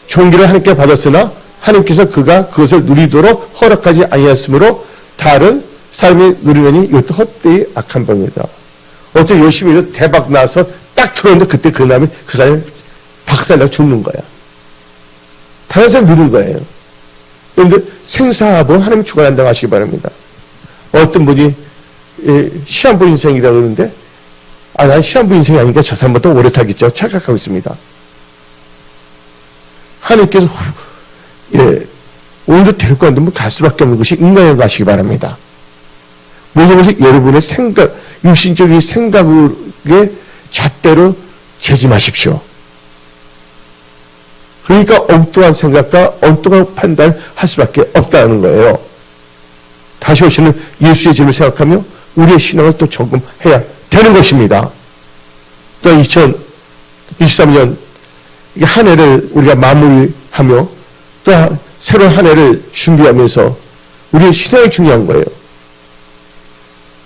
존귀를 하나님께 받았으나 하나님께서 그가 그것을 누리도록 허락하지 아니하였으므로 다른 삶이 누리려니 이것도 헛되이 악한 법이다. 어떤 열심히 해서 대박 나서 딱 들어오는데 그때 그 사람이 박살나 죽는 거야. 다른 사람 누리는 거예요. 그런데 생사하고 하나님 주관한다고 하시기 바랍니다. 어떤 분이 시한부 인생이라고 그러는데 난 시한부 인생이 아니니까 저 사람보다 오래 살겠죠. 착각하고 있습니다. 하나님께서 오늘도 데리고 갔는데 갈 수밖에 없는 것이 인간이라고 하시기 바랍니다. 모든 것이 여러분의 생각, 육신적인 생각의 잣대로 재지 마십시오. 그러니까 엉뚱한 생각과 엉뚱한 판단을 할 수밖에 없다는 거예요. 다시 오시는 예수의 짐을 생각하며 우리의 신앙을 또 점검해야 되는 것입니다. 또 2023년 한 해를 우리가 마무리하며 또 새로운 한 해를 준비하면서 우리의 신앙이 중요한 거예요.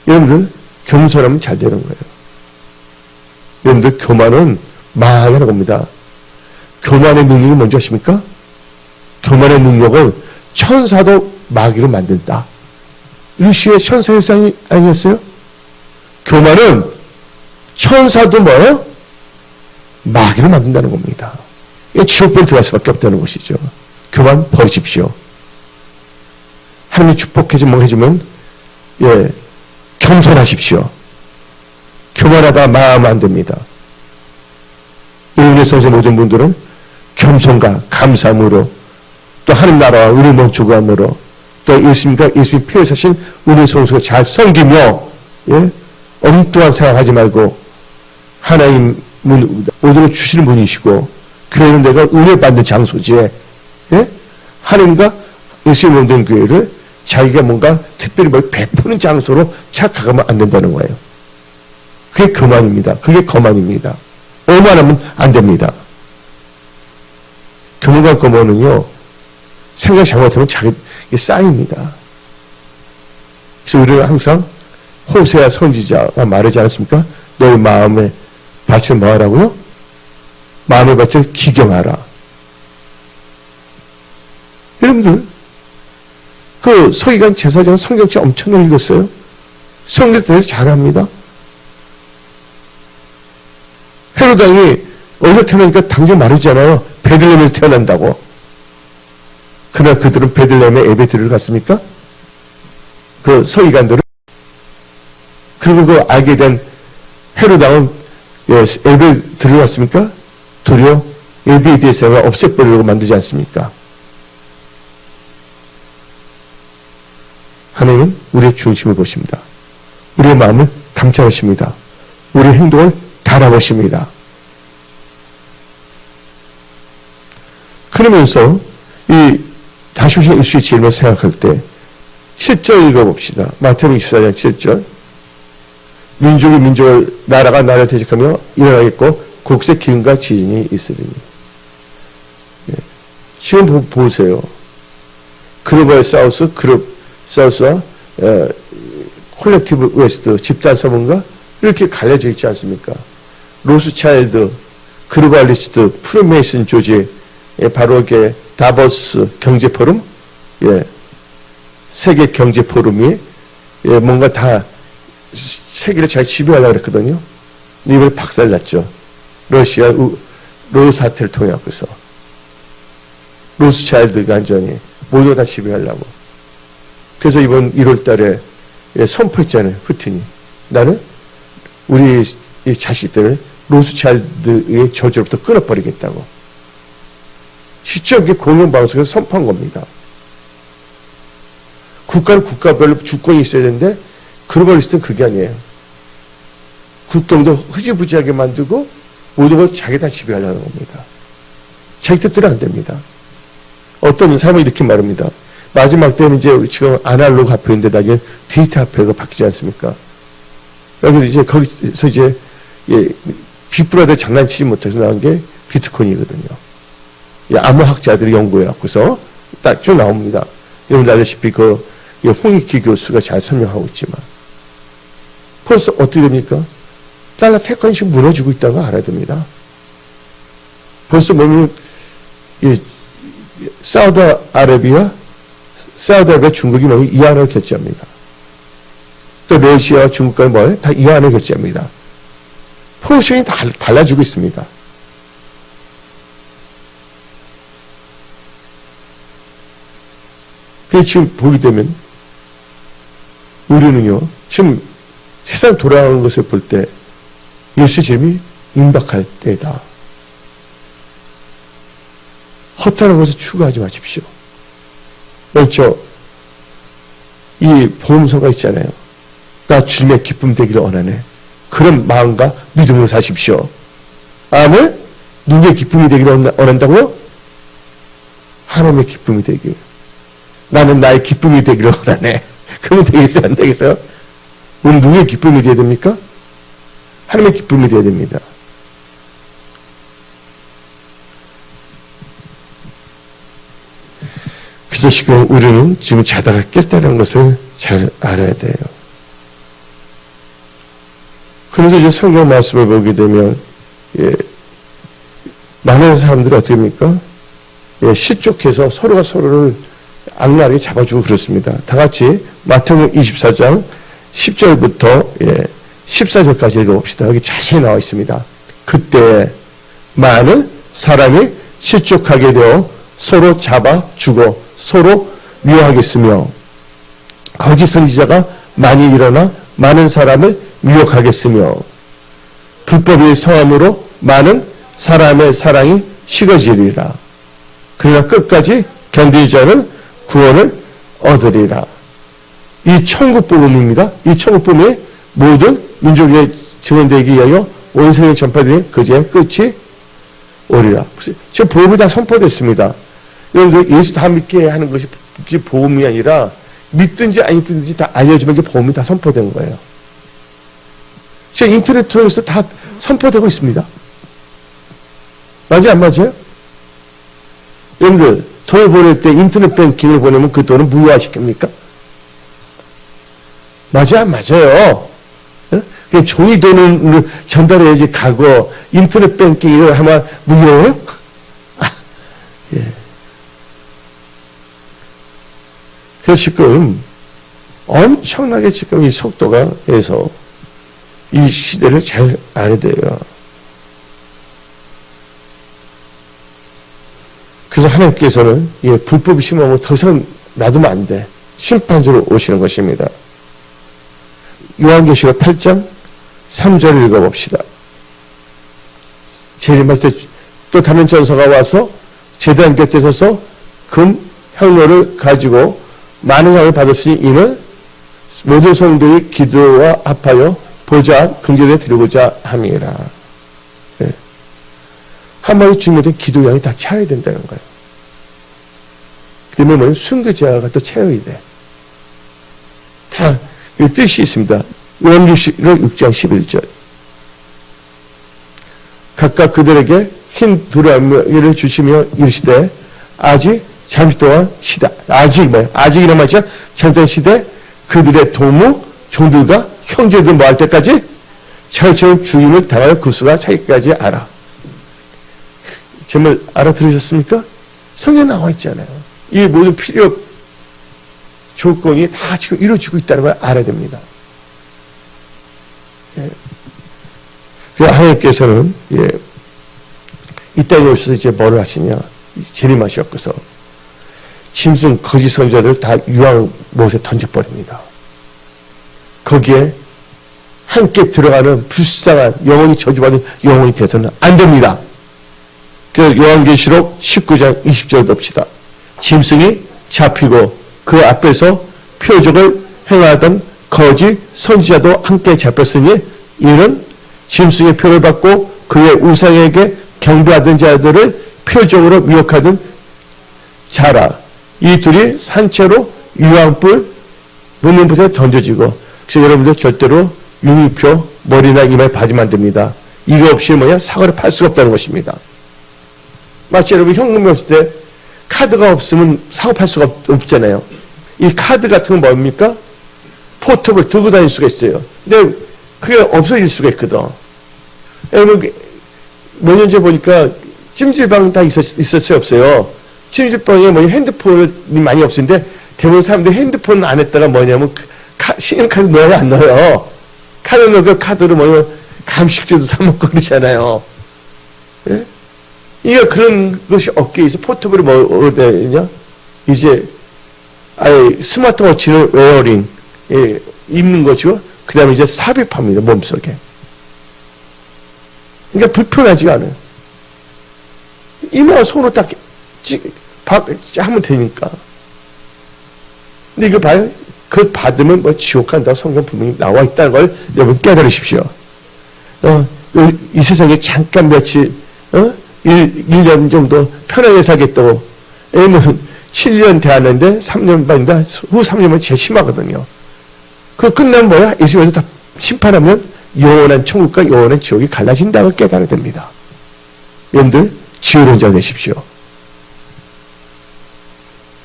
여러분들 겸손하면 잘 되는 거예요. 여러분들 교만은 망하는 겁니다. 교만의 능력이 뭔지 아십니까? 교만의 능력은 천사도 마귀로 만든다. 루시의 천사의 상이 아니었어요? 교만은 천사도 뭐예요? 마귀로 만든다는 겁니다. 지옥불에 들어갈 수밖에 없다는 것이죠. 교만 버리십시오. 하나님이 축복해주면 겸손하십시오. 교만하다 마음 안 됩니다. 여러분의 성세 모든 분들은 겸손과 감사함으로 또 하나님 나라와 의를 멈추고함으로 또 예수님 피해 사신 우리의 성소를 잘 섬기며 엉뚱한 생각하지 말고 하나님은 오도록 주시는 분이시고 교회는 내가 은혜 받는 장소지 하나님과 예수님 몸된 교회를 자기가 뭔가 특별히 뭘 베푸는 장소로 착각하면 안 된다는 거예요. 그게 교만입니다. 그게 거만입니다. 오만하면 안 됩니다. 교만과 거만은요 생각 잘못하면 자기 쌓입니다. 그래서 우리는 항상 호세아 선지자가 말하지 않았습니까? 너의 마음에 밭을 뭐 하라고요? 마음의 밭을 기경하라. 여러분들 그 서기관 제사장은 성경책 엄청 읽었어요. 성경에 대해서 잘합니다. 헤로당이 어디서 태어나니까 당장 말하잖아요. 베들레헴에서 태어난다고. 그러나 그들은 베들레헴에 예배 드리러 갔습니까? 그 서기관들은. 그리고 그 알게 된 헤로당은 예배 드리러 갔습니까? 도리어 예배에 대해서 없애버리려고 만들지 않습니까? 하나님은 우리의 중심을 보십니다. 우리의 마음을 감찰하십니다. 우리의 행동을 달아보십니다. 그러면서 다시 오신 예수의 질문을 생각할 때 7절 읽어봅시다. 마태복음 24장 7절 민족이 민족을 나라가 나라를 대적하며 일어나겠고 곡세 기근과 지진이 있으리니. 지금 보세요. 글로벌 사우스, 그룹 사우스와 콜렉티브 웨스트, 집단 서문과 이렇게 갈려져 있지 않습니까? 로스차일드, 그루발리스트, 프리메이슨 조직, 바로 이게 다보스 경제포럼, 세계 경제포럼이 뭔가 다 세계를 잘 지배하려고 그랬거든요. 이번에 박살났죠. 러시아 로 사태를 통해 갖고서 로스차일드가 완전히 모두 다 지배하려고. 그래서 이번 1월 달에 선포했잖아요. 푸틴이. 나는 우리 이 자식들을 로스차일드의 저주로부터 끊어버리겠다고 실적인 공영방송에서 선포한 겁니다. 국가는 국가별로 주권이 있어야 되는데 그런 걸 있을 땐 그게 아니에요. 국경도 흐지부지하게 만들고 모든 걸 자기 다 지배하려는 겁니다. 자기 뜻대로 안 됩니다. 어떤 사람이 이렇게 말합니다. 마지막 때는 이제 지금 아날로그 화폐인데 나중에 디지털 화폐가 바뀌지 않습니까? 여기서 이제 거기서 이제 빅브라더 장난치지 못해서 나온 게 비트코인이거든요. 암호학자들이 연구해갖고서 딱 쭉 나옵니다. 여러분들 아시다시피 홍익기 교수가 잘 설명하고 있지만 벌써 어떻게 됩니까? 달러 3건씩 무너지고 있다는 거 알아야 됩니다. 벌써 보면 사우디아라비아 중국이 뭐 이안을 결제합니다. 또 러시아와 중국까지 뭐예요? 다 이안을 결제합니다. 포지션이 다 달라지고 있습니다. 그래서 지금 보게 되면 우리는요, 지금 세상 돌아가는 것을 볼 때 예수의 짐이 임박할 때다. 허탄한 것을 추구하지 마십시오. 그렇죠. 이 보험서가 있잖아요. 나 주님의 기쁨 되기를 원하네. 그런 마음과 믿음으로 사십시오. 아멘? 누구의 기쁨이 되기를 원한다고요? 하나님의 기쁨이 되길. 나는 나의 기쁨이 되기를 원하네. 그러면 되겠어요? 안 되겠어요? 우리 누구의 기쁨이 되어야 됩니까? 하나님의 기쁨이 되어야 됩니다. 그래서 지금 우리는 지금 자다가 깼다는 것을 잘 알아야 돼요. 그래서 이제 성경 말씀을 보게 되면, 많은 사람들이 어떻게 합니까? 실족해서 서로가 서로를 악랄하게 잡아주고 그렇습니다. 다 같이 마태복음 24장 10절부터 14절까지 읽어봅시다. 여기 자세히 나와 있습니다. 그때 많은 사람이 실족하게 되어 서로 잡아주고 서로 미워하겠으며 거짓 선지자가 많이 일어나 많은 사람을 미혹하겠으며 불법의 성함으로 많은 사람의 사랑이 식어지리라. 그러나 끝까지 견디는 자는 구원을 얻으리라. 이 천국 복음입니다. 이 천국 복음이 모든 민족에 증언되기 위하여 온 세상에 전파되는 그제의 끝이 오리라. 지금 복음이 다 선포됐습니다. 여러분들 예수 다 믿게 하는 것이 복음이 아니라 믿든지 안 믿든지 다 알려주면 게 복음이 다 선포된 거예요. 지금 인터넷 통해서 다 선포되고 있습니다. 맞아요? 안 맞아요? 여러분들 돈을 보낼 때 인터넷 뱅킹을 보내면 그 돈은 무효화시킵니까? 맞아요? 안 맞아요? 어? 종이 돈을 전달해야지 가고 인터넷 뱅킹을 하면 무효해요? 예. 그래서 지금 엄청나게 지금 이 속도가 해서 이 시대를 잘 알아야 돼요. 그래서 하나님께서는 불법이 심하면 더 이상 놔두면 안 돼. 심판주로 오시는 것입니다. 요한계시록 8장 3절을 읽어봅시다. 재림할 때 또 다른 전사가 와서 제단 곁에 서서 금 향로를 가지고 많은 향을 받았으니 이는 모든 성도의 기도와 합하여 보좌 금전에 드리고자 함이라. 네. 한마디 주님의 기도 양이 다 차야 된다는 거예요. 그 때문에 순교자가 또 채워야 돼. 다 뜻이 있습니다. 요한계시록 6장 11절. 각각 그들에게 흰 두루마리를 주시며 이르시되 아직 잠시 동안 시대. 아직 뭐야? 아직이란 말이죠. 잠시 동안 시대 그들의 도무 종들과 형제들 뭐 할 때까지 자기처럼 죽임을 당할 구수가 차기까지 알아. 제말 알아들으셨습니까? 성경에 나와 있잖아요. 이 모든 필요 조건이 다 지금 이루어지고 있다는 걸 알아야 됩니다. 예. 그래서 하나님께서는 이 땅에 오셔서 이제 뭘 하시냐? 재림하셨고서 짐승 거짓 선지자들 다 유황 못에 던져버립니다. 거기에 함께 들어가는 불쌍한 영원히 저주받은 영혼이 되서는 안 됩니다. 그 요한계시록 19장 20절 봅시다. 짐승이 잡히고 그 앞에서 표적을 행하던 거짓 선지자도 함께 잡혔으니 이는 짐승의 표를 받고 그의 우상에게 경배하던 자들을 표적으로 미혹하던 자라. 이 둘이 산채로 유황불 문문부에 던져지고, 그래서 여러분들 절대로 유니표 머리나 이마에 바지면 안 됩니다. 이거 없이 사과를 팔 수가 없다는 것입니다. 마치 여러분 현금이 없을 때 카드가 없으면 사고 팔 수가 없잖아요. 이 카드 같은 건 뭡니까? 포터블 들고 다닐 수가 있어요. 근데 그게 없어질 수가 있거든. 몇 년 전에 보니까 찜질방 다 있었어요, 없어요? 찜질방에 핸드폰이 많이 없었는데 대부분 사람들이 핸드폰 안에다가 신용카드 넣어요, 안 넣어요? 카드 넣고 카드로 감식주도 사먹고 그러잖아요. 예? 이게 그런 것이 없게 있어. 포터블이 뭐로 되냐? 이제 아예 스마트워치를 웨어링 입는 것이고, 그 다음에 이제 삽입합니다, 몸속에. 그러니까 불편하지가 않아요. 이마 손으로 딱 하면 되니까. 근데 이거 봐요. 그 받으면 지옥 간다고 성경 분명히 나와 있다는 걸 여러분 깨달으십시오. 이 세상에 잠깐 며칠, 1년 정도 편하게 살겠다고, 7년 대하는데 3년 반이다. 후 3년은 제일 심하거든요. 그거 끝나면 뭐야? 예수님께서 다 심판하면 영원한 천국과 영원한 지옥이 갈라진다고 깨달아야 됩니다. 여러분들 지혜로운 자 되십시오.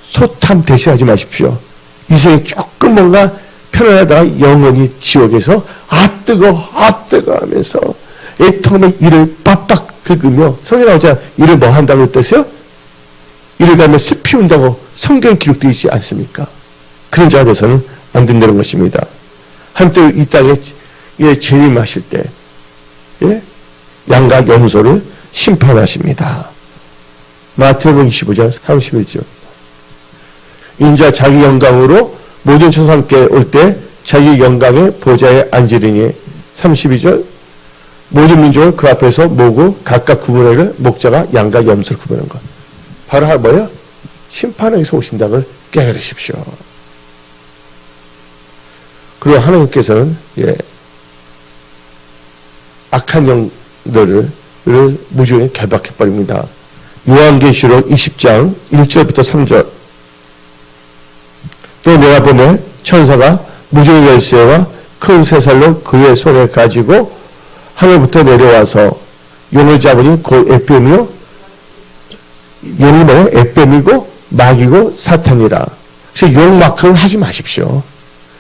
소탐 대신하지 마십시오. 이 세상에 조금 뭔가 편안하다가 영원히 지옥에서 뜨거 하면서 애통하면 이를 빡빡 긁으며, 성경 나오자 이를 뭐 한다고 뜻이요? 이를 가면 슬피 운다고 성경 기록되어 있지 않습니까? 그런 자가 돼서는 안 된다는 것입니다. 하나님도 이 땅에 재림하실 때 양과 염소를 심판하십니다. 마태복음 25장 31절. 인자 자기 영광으로 모든 천사 함께 올 때 자기 영광의 보좌에 앉으리니 32절. 모든 민족을 그 앞에서 모으고 각각 구분하기를 목자가 양과 염소를 구분하는 것. 바로 뭐예요? 심판에서 오신다는 걸 깨달으십시오. 그리고 하나님께서는 악한 영들을 무조건 결박해버립니다. 요한계시록 20장 1절부터 3절. 또 내가 보면 천사가 무지의 열쇠와 큰 쇠살로 그의 손에 가지고 하늘부터 내려와서 용을 잡으니 곧 에뱀이요. 용이 뭐예요? 에뱀이고 마귀고 사탄이라. 그래서 용 마크는 하지 마십시오.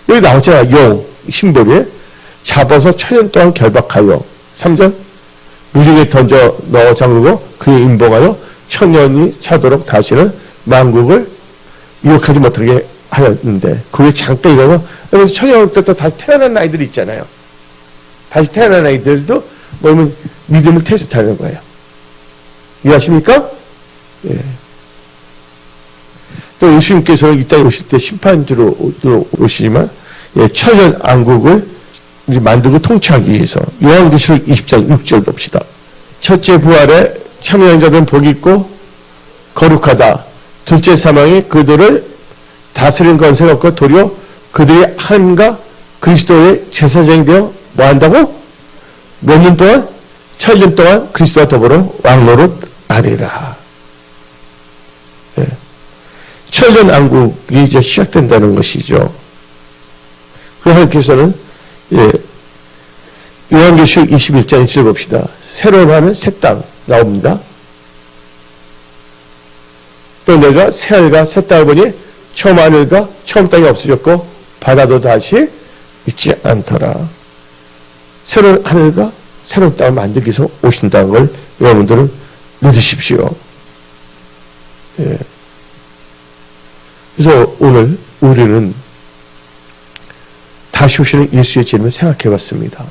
여기 나왔잖아요. 용 심볼에 잡아서 천년 동안 결박하여 3절 무지개 던져 넣어 잠그고 그의 인봉하여 천년이 차도록 다시는 만국을 유혹하지 못하게 하였는데, 그게 잠깐 일어나서 천년 때 또 다시 태어난 아이들이 있잖아요. 다시 태어난 아이들도 뭐냐면 믿음을 테스트하는 거예요. 이해하십니까? 예. 또 예수님께서는 이 땅에 오실 때 심판주로 오시지만 천년 왕국을 만들고 통치하기 위해서 요한계시록 20장 6절 봅시다. 첫째 부활에 참여한 자들은 복이 있고 거룩하다. 둘째 사망이 그들을 다스리는 권세가 없고 도리어 그들이 하나님과 그리스도의 제사장이 되어 뭐 한다고? 몇 년 동안? 천년 동안 그리스도와 더불어 왕노릇 하리라. 예. 천년 왕국이 이제 시작된다는 것이죠. 그 하나님께서는 요한계시록 21장 1절 봅시다. 새로운 하늘 새 땅 나옵니다. 또 내가 새 하늘과 새 땅을 보니 처음 하늘과 처음 땅이 없어졌고 바다도 다시 있지 않더라. 새로운 하늘과 새로운 땅을 만들기 위해서 오신다는 걸 여러분들은 믿으십시오. 예. 그래서 오늘 우리는 다시 오시는 예수의 재림을 생각해 봤습니다.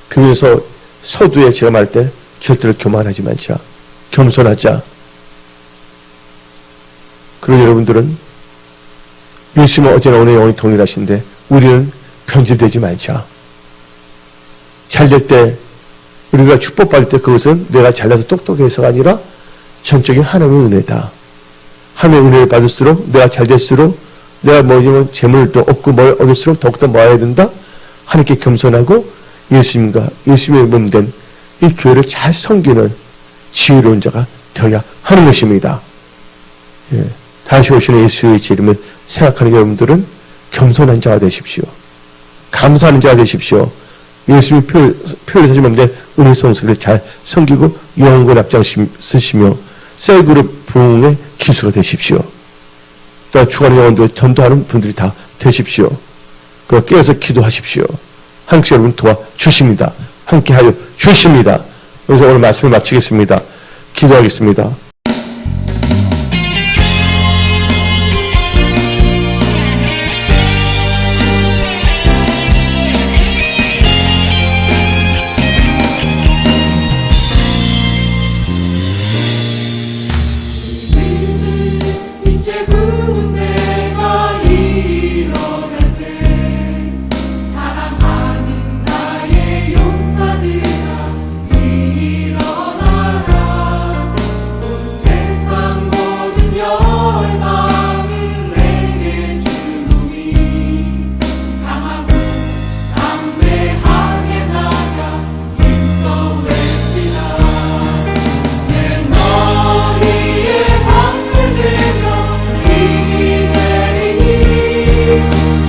그래서 서두에 제가 말할 때 절대로 교만하지 말자. 겸손하자. 그리고 여러분들은 예수님은 어제나 오늘 영원히 동일하신데 우리는 변질되지 말자. 잘 될 때, 우리가 축복받을 때 그것은 내가 잘나서 똑똑해서가 아니라 전적인 하나님의 은혜다. 하나님의 은혜를 받을수록 내가 잘 될수록 내가 뭐냐면 재물도 얻고 뭘 얻을수록 더욱더 모아야 된다. 하나님께 겸손하고 예수님의 몸된 이 교회를 잘 섬기는 지혜로운 자가 되어야 하는 것입니다. 예, 다시 오시는 예수의 이름을 생각하는 여러분들은 겸손한 자가 되십시오. 감사하는 자가 되십시오. 예수님이 표를 사신 몸된 은혜 성수를 잘 섬기고 영원을 앞장서시며 셀그룹 부흥의 기수가 되십시오. 또 주관의 영혼들 전도하는 분들이 다 되십시오. 그 깨어서 기도하십시오. 한국시 여러분 도와주십니다. 함께하여 주십니다. 그래서 오늘 말씀을 마치겠습니다. 기도하겠습니다. 이제 군대가 일어날 때 사랑하는 나의 용사들아 일어나라. 온 세상 모든 열망을 내게 주노니 강하고 담대하게 나가 힘써 외치라. 내 너희의 방패되며 힘이 되리니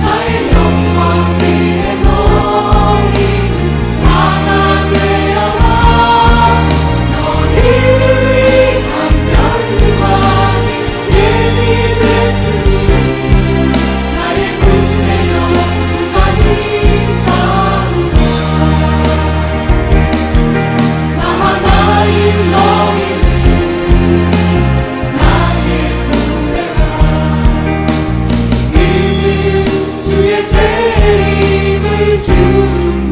나의 영광 위에 너희는 하나 되어라. 너희를 위한 멸류관이 예비됐으니 나의 군대여 많이 싸우라. 나 하나인 너희는 나의 군대라. 지금은 주의 재림을 준비하라.